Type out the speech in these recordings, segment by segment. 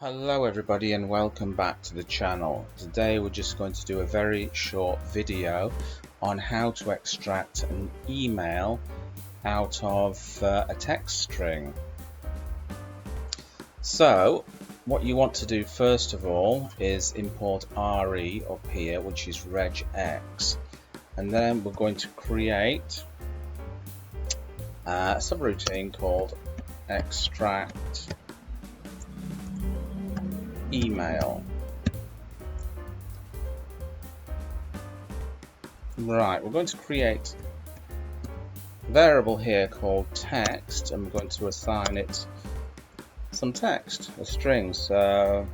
Hello everybody and welcome back to the channel. Today we're just going to do a very short video on how to extract an email out of a text string. So what you want to do first of all is import RE up here, which is REGEX, and then we're going to create a subroutine called extract email. Right, we're going to create a variable here called text, and we're going to assign it some text, a string. So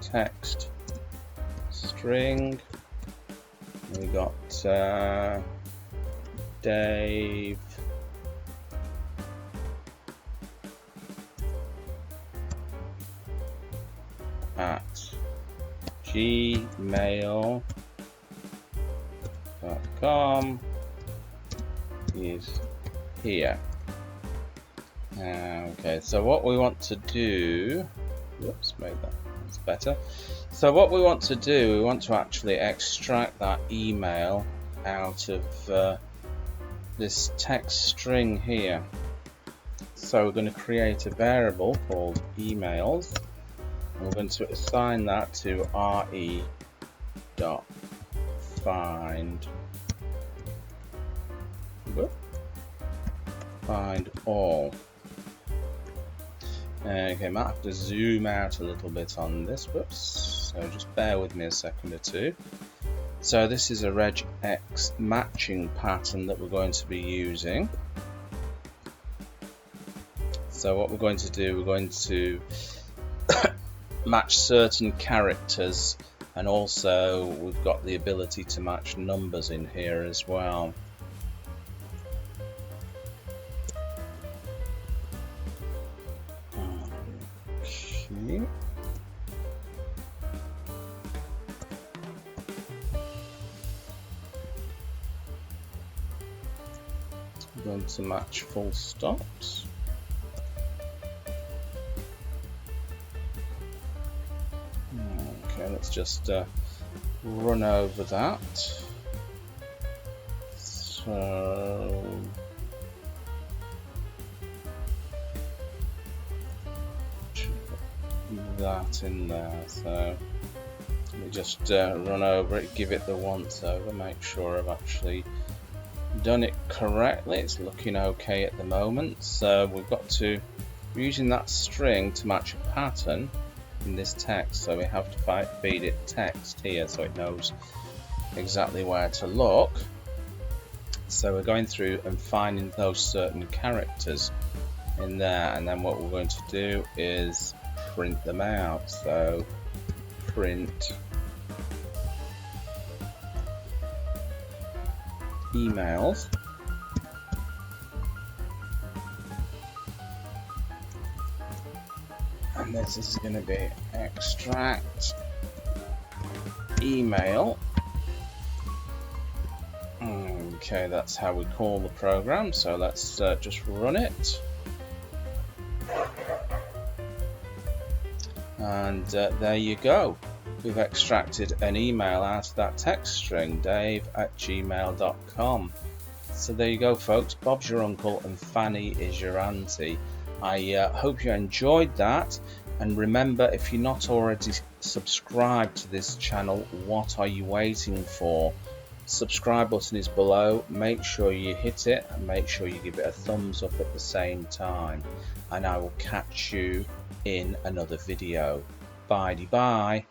text string, we got Dave at gmail.com is here. Okay, so what we want to do, whoops, made that's better. So what we want to do, we want to actually extract that email out of this text string here. So we're going to create a variable called emails. We're going to assign that to re.find all. Okay, might have to zoom out a little bit on this. Whoops. So just bear with me a second or two. So this is a regex matching pattern that we're going to be using. So what we're going to do, we're going to match certain characters, and also we've got the ability to match numbers in here as well. Okay. I'm going to match full stops. Okay, let's just run over that. So that in there. So let me just run over it, give it the once over, make sure I've actually done it correctly. It's looking okay at the moment. So we've got to, we're using that string to match a pattern in this text, so we have to feed it text here so it knows exactly where to look. So we're going through and finding those certain characters in there, and then what we're going to do is print them out. So print emails, and this is going to be extract email. Okay, that's how we call the program, so let's just run it. And there you go, we've extracted an email out of that text string, dave@gmail.com. So there you go folks, Bob's your uncle and Fanny is your auntie. I hope you enjoyed that, and remember, if you're not already subscribed to this channel, what are you waiting for? Subscribe button is below, make sure you hit it and make sure you give it a thumbs up at the same time, and I will catch you in another video. Bye bye.